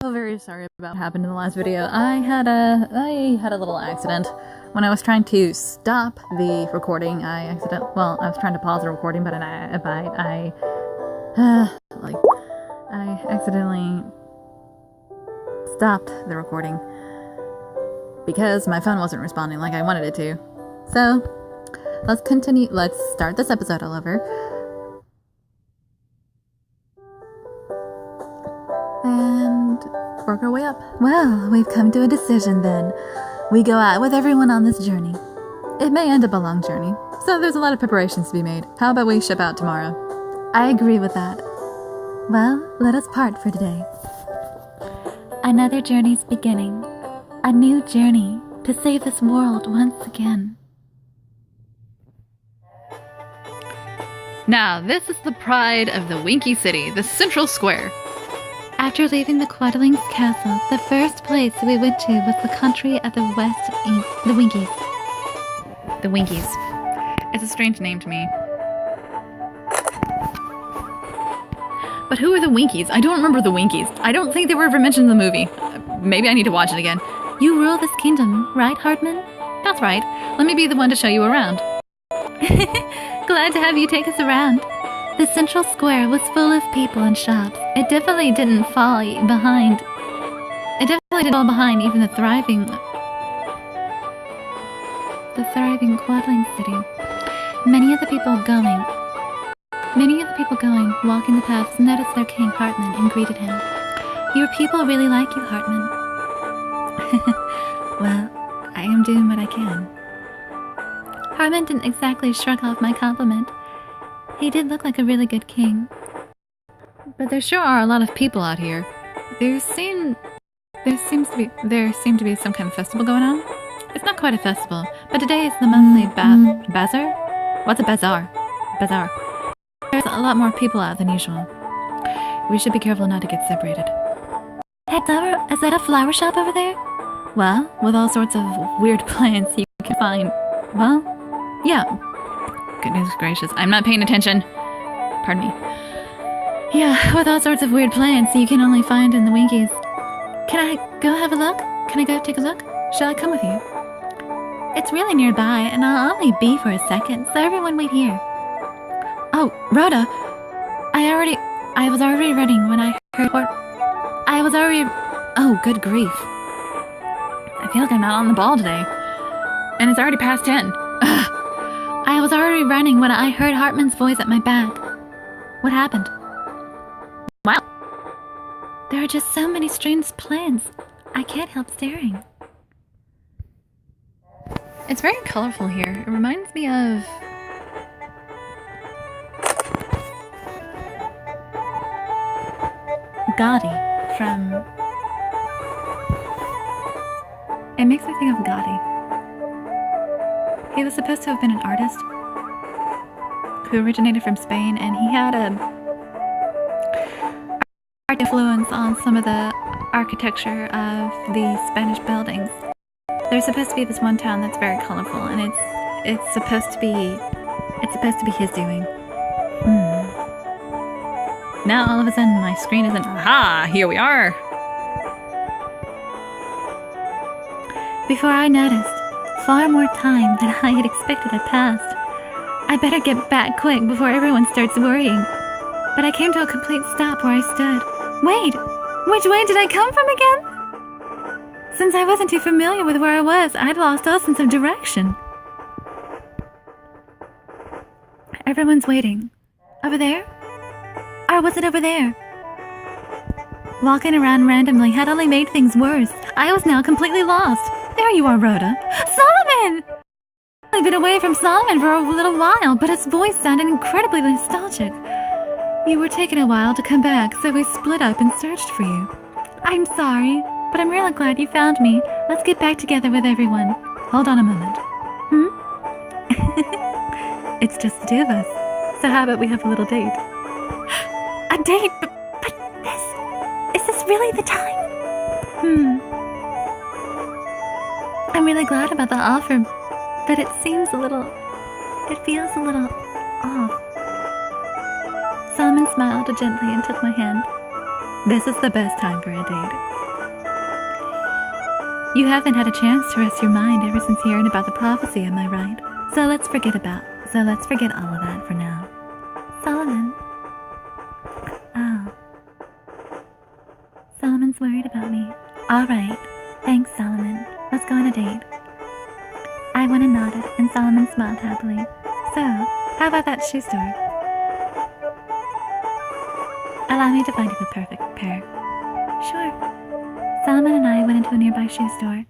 so very sorry about what happened in the last video. I had a little accident. When I was trying to stop the recording, I was trying to pause the recording, but I accidentally stopped the recording because my phone wasn't responding like I wanted it to. So, let's start this episode all over. And work our way up. Well, we've come to a decision then. We go out with everyone on this journey. It may end up a long journey, so there's a lot of preparations to be made. How about we ship out tomorrow? I agree with that. Well, let us part for today. Another journey's beginning. A new journey to save this world once again. Now, this is the pride of the Winky City, the central square. After leaving the Quadling's castle, the first place we went to was the country of the the Winkies. The Winkies. It's a strange name to me. But who are the Winkies? I don't remember the Winkies. I don't think they were ever mentioned in the movie. Maybe I need to watch it again. You rule this kingdom, right, Hartman? That's right. Let me be the one to show you around. Glad to have you take us around. The central square was full of people and shops. It definitely didn't fall behind. It definitely didn't fall behind even the thriving Quadling city. Many of the people going, walking the paths, noticed their king Hartman and greeted him. Your people really like you, Hartman. Well, I am doing what I can. Hartman didn't exactly shrug off my compliment. He did look like a really good king. But there sure are a lot of people out here. There seem to be some kind of festival going on. It's not quite a festival, but today is the monthly bazaar? What's a bazaar? Bazaar. There's a lot more people out than usual. We should be careful not to get separated. Hey, Flower, is that a flower shop over there? Well, with all sorts of weird plants you can find. Well, yeah. Goodness gracious, I'm not paying attention. Pardon me. Yeah, with all sorts of weird plants you can only find in the Winkies. Can I go have a look? Can I go take a look? Shall I come with you? It's really nearby, and I'll only be for a second, so everyone wait here. Oh, Rhoda! I was already running when I heard Oh, good grief. I feel like I'm not on the ball today. And it's already past 10. Ugh. I was already running when I heard Hartman's voice at my back. What happened? Wow. There are just so many strange plants. I can't help staring. It's very colorful here. It reminds me of... Gaudi from... It makes me think of Gaudi. He was supposed to have been an artist who originated from Spain, and he had an art influence on some of the architecture of the Spanish buildings. There's supposed to be this one town that's very colorful, and it's supposed to be his doing. Now all of a sudden my screen isn't. Aha! Here we are. Before I noticed, far more time than I had expected had passed. I better get back quick before everyone starts worrying. But I came to a complete stop where I stood. Wait! Which way did I come from again? Since I wasn't too familiar with where I was, I'd lost all sense of direction. Everyone's waiting. Over there? Or was it over there? Walking around randomly had only made things worse. I was now completely lost. There you are, Rhoda. Solomon! I've been away from Solomon for a little while, but his voice sounded incredibly nostalgic. You were taking a while to come back, so we split up and searched for you. I'm sorry, but I'm really glad you found me. Let's get back together with everyone. Hold on a moment. It's just the two of us. So how about we have a little date? A date? But is this really the time? I'm really glad about the offer, but it feels a little off. Solomon smiled gently and took my hand. This is the best time for a date. You haven't had a chance to rest your mind ever since hearing about the prophecy, am I right? So let's forget all of that for now. Solomon. Oh. Solomon's worried about me. Alright. Thanks, Solomon. Let's go on a date. I went and nodded, and Solomon smiled happily. So, how about that shoe store? Allow me to find you the perfect pair. Sure. Solomon and I went into a nearby shoe store.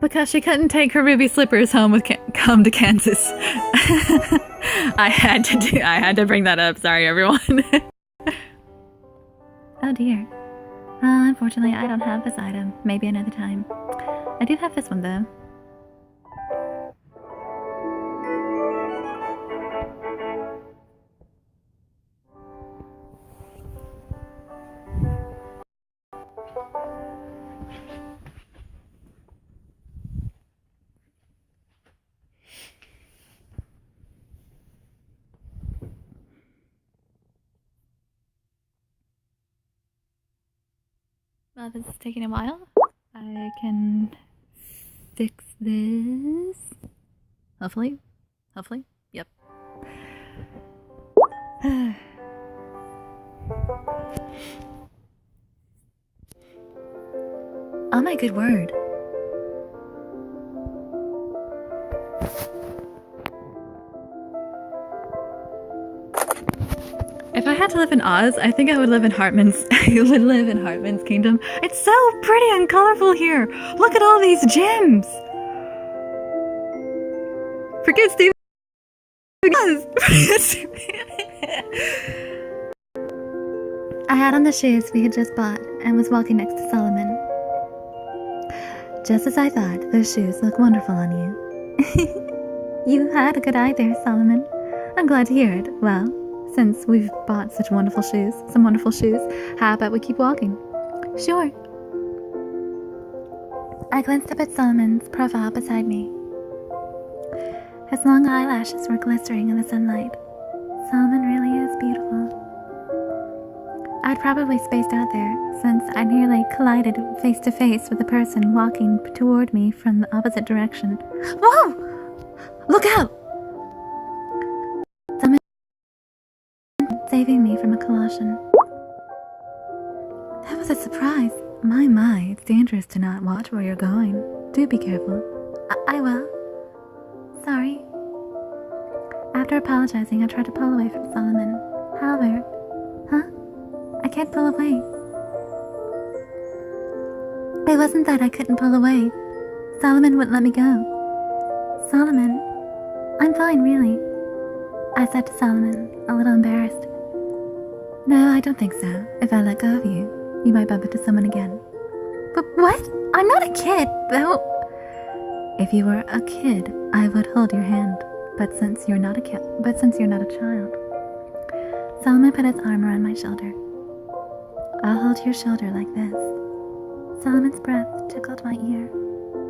Because she couldn't take her ruby slippers home to Kansas. I had to bring that up. Sorry, everyone. Oh dear. Unfortunately, I don't have this item. Maybe another time. I do have this one though. Well, this is taking a while. I can fix this. Hopefully. Yep. Oh my good word. If I had to live in Oz, I think I would live in Hartman's kingdom. It's so pretty and colorful here. Look at all these gems. Forget Steve. I had on the shoes we had just bought and was walking next to Solomon. Just as I thought, those shoes look wonderful on you. You had a good eye there, Solomon. I'm glad to hear it. Well, since we've bought some wonderful shoes, how about we keep walking? Sure. I glanced up at Solomon's profile beside me. His long eyelashes were glistening in the sunlight. Solomon really is beautiful. I'd probably spaced out there, since I nearly collided face to face with a person walking toward me from the opposite direction. Whoa! Look out! Solomon saving me from a collision. That was a surprise. My, it's dangerous to not watch where you're going. Do be careful. I will. Sorry. After apologizing, I tried to pull away from Solomon. However, I can't pull away. It wasn't that I couldn't pull away. Solomon wouldn't let me go. Solomon, I'm fine, really. I said to Solomon, a little embarrassed. No, I don't think so. If I let go of you, you might bump into someone again. But what? I'm not a kid, though. If you were a kid, I would hold your hand. But since you're not a child. Solomon put his arm around my shoulder. I'll hold your shoulder like this. Solomon's breath tickled my ear.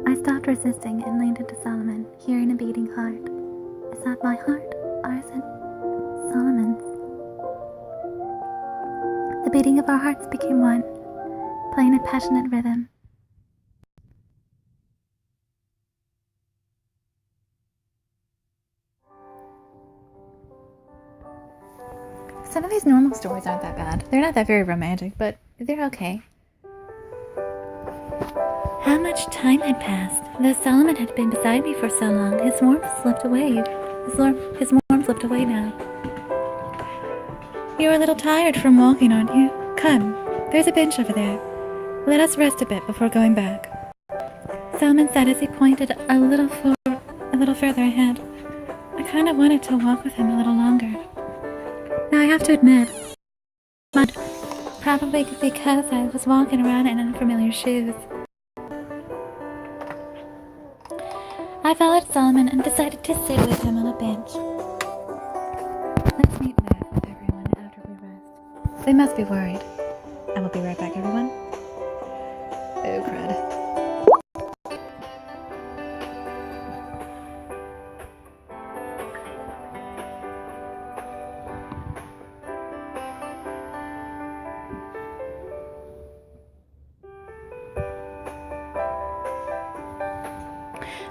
I stopped resisting and leaned into Solomon, hearing a beating heart. Is that my heart, or is it Solomon's? The beating of our hearts became one, playing a passionate rhythm. Some of these normal stories aren't that bad. They're not that very romantic, but they're okay. How much time had passed? Though Solomon had been beside me for so long, his warmth slipped away. His warmth slipped away now. You're a little tired from walking, aren't you? Come, there's a bench over there. Let us rest a bit before going back. Solomon said as he pointed a little further ahead. I kind of wanted to walk with him a little longer. Now I have to admit, but probably because I was walking around in unfamiliar shoes. I followed Solomon and decided to sit with him on a bench. Let's meet with everyone after we rest. They must be worried. I will be right back, everyone. Oh, crud.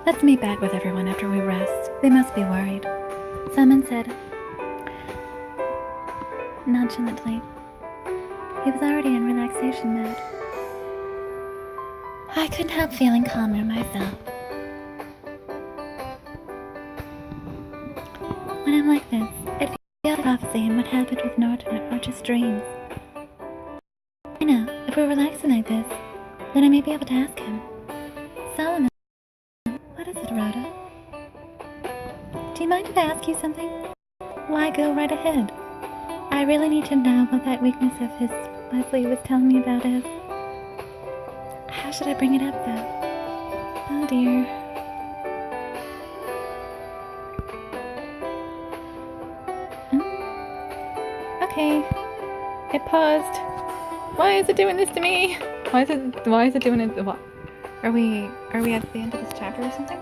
Let's meet back with everyone after we rest. They must be worried. Simon said nonchalantly. He was already in relaxation mode. I couldn't help feeling calmer myself. When I'm like this, it feels like prophecy and what happened with Norton are just dreams. I know, if we're relaxing like this, then I may be able to ask him. Solomon, what is it, Rhoda? Do you mind if I ask you something? Why, go right ahead. I really need to know what that weakness of his Leslie was telling me about is. How should I bring it up, though? Oh, dear. Okay. It paused. Why is it doing this to me? Why is it doing it? What? Are we at the end of this chapter or something?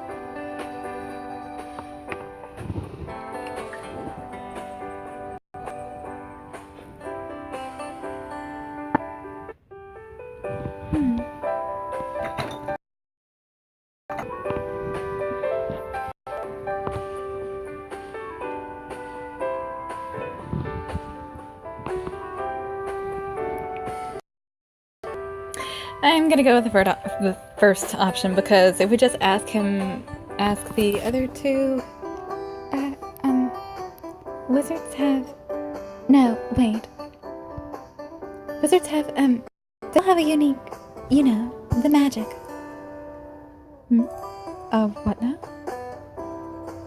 I'm gonna go with the first option, because if we just ask the other two, wizards have, no, wait. Wizards have, they'll have a unique, the magic. What now?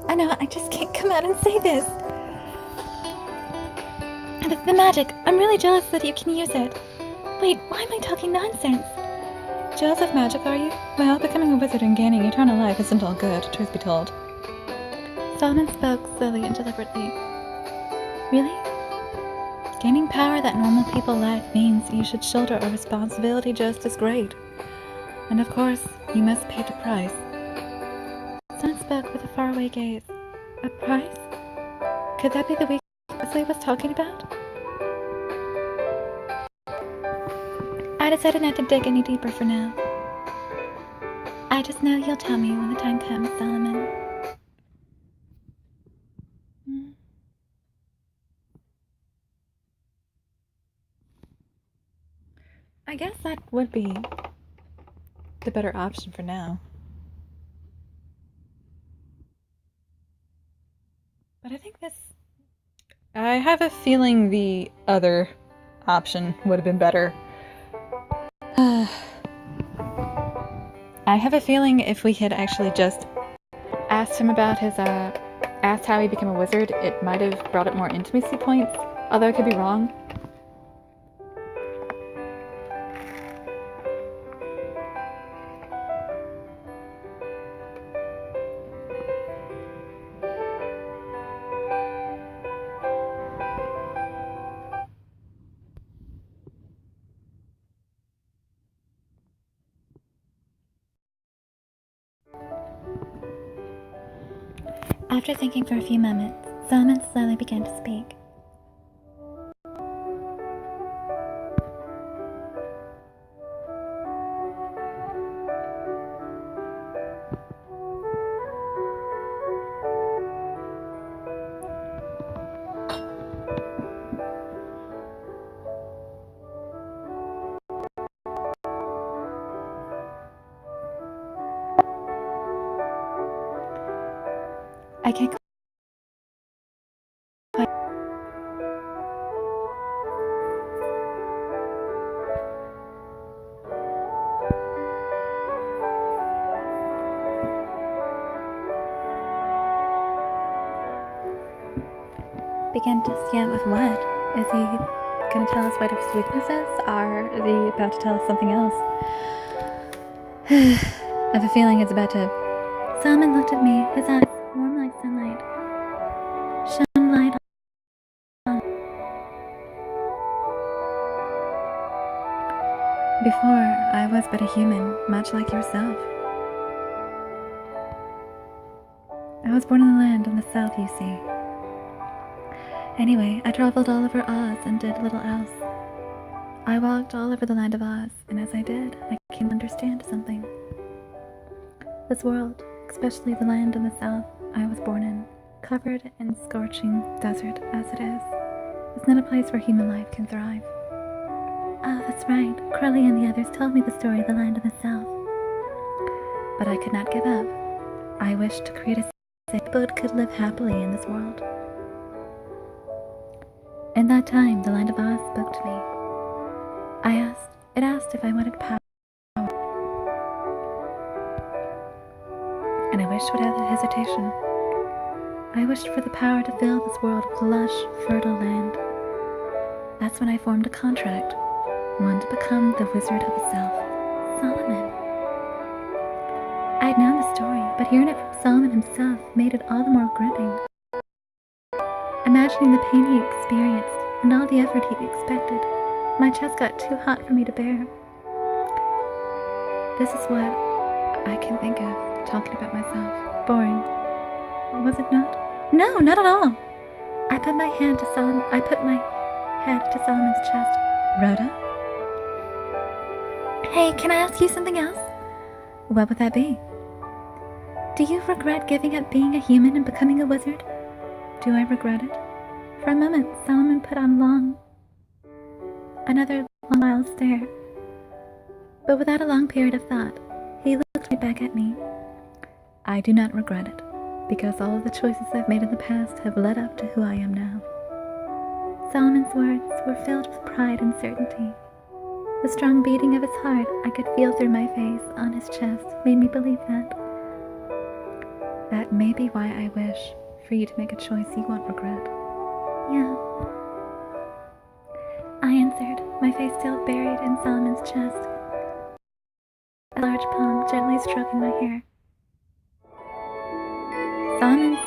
I know, I just can't come out and say this. The magic, I'm really jealous that you can use it. Wait, why am I talking nonsense? Jealous of magic, are you? Well, becoming a wizard and gaining eternal life isn't all good, truth be told. Solomon spoke slowly and deliberately. Really? Gaining power that normal people lack means you should shoulder a responsibility just as great. And of course, you must pay the price. Solomon spoke with a faraway gaze. A price? Could that be the weakness Leslie was talking about? I decided not to dig any deeper for now. I just know you'll tell me when the time comes, Solomon. I guess that would be the better option for now. But I think I have a feeling the other option would have been better. I have a feeling if we had actually just asked him about asked how he became a wizard, it might have brought up more intimacy points, although I could be wrong. After thinking for a few moments, Solomon slowly began to speak. I can't begin just yet with what? Is he going to tell us what his weaknesses are? Is he about to tell us something else? I have a feeling it's about to... Solomon looked at me, his eyes warm like sunlight. Shone light on. Before, I was but a human, much like yourself. I was born in the land in the south, you see. Anyway, I traveled all over Oz and did little else. I walked all over the land of Oz, and as I did, I came to understand something. This world, especially the land in the south I was born in, covered in scorching desert as it is not a place where human life can thrive. Oh, that's right. Crowley and the others told me the story of the land in the south. But I could not give up. I wished to create a city where people could live happily in this world. In that time, the land of Oz spoke to me. It asked if I wanted power. And I wished without hesitation. I wished for the power to fill this world with lush, fertile land. That's when I formed a contract. One to become the Wizard of the South, Solomon. I'd known the story, but hearing it from Solomon himself made it all the more gripping. Imagining the pain he experienced and all the effort he expected, my chest got too hot for me to bear. This is what I can think of, talking about myself. Boring. Was it not? No, not at all. I put my head to Solomon's chest. Rhoda? Hey, can I ask you something else? What would that be? Do you regret giving up being a human and becoming a wizard? Do I regret it? For a moment, Solomon put on another long wild stare. But without a long period of thought, he looked right back at me. I do not regret it, because all of the choices I've made in the past have led up to who I am now. Solomon's words were filled with pride and certainty. The strong beating of his heart I could feel through my face on his chest made me believe that. That may be why I wish for you to make a choice you won't regret. Yeah. I answered, my face still buried in Solomon's chest. A large palm gently stroking my hair. Solomon's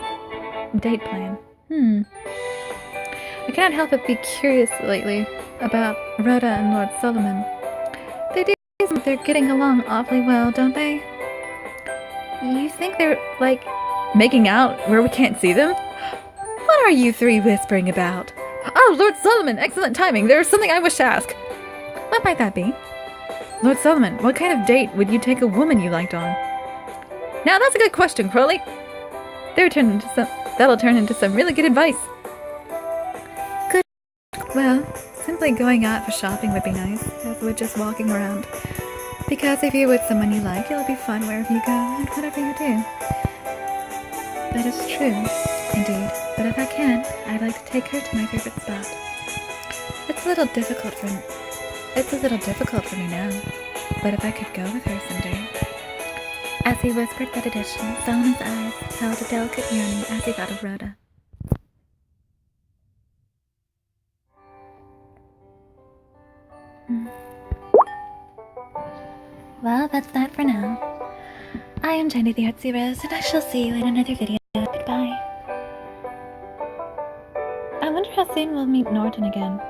date plan. I cannot help but be curious lately about Rhoda and Lord Solomon. They do seem like they're getting along awfully well, don't they? You think they're, like, making out where we can't see them? What are you three whispering about? Oh, Lord Solomon, excellent timing. There's something I wish to ask. What might that be? Lord Solomon, what kind of date would you take a woman you liked on? Now that's a good question, Crowley. That'll turn into some really good advice. Good. Well, simply going out for shopping would be nice, as would just walking around. Because if you're with someone you like, it'll be fun wherever you go and whatever you do. That is true, indeed. But if I can, I'd like to take her to my favorite spot. It's a little difficult for me now, but if I could go with her someday. As he whispered that addition, Solomon's eyes held a delicate yearning as he thought of Rhoda. Well, that's that for now. I am Jenny the Artsy-Rose, and I shall see you in another video. Goodbye. I wonder how soon we'll meet Norton again.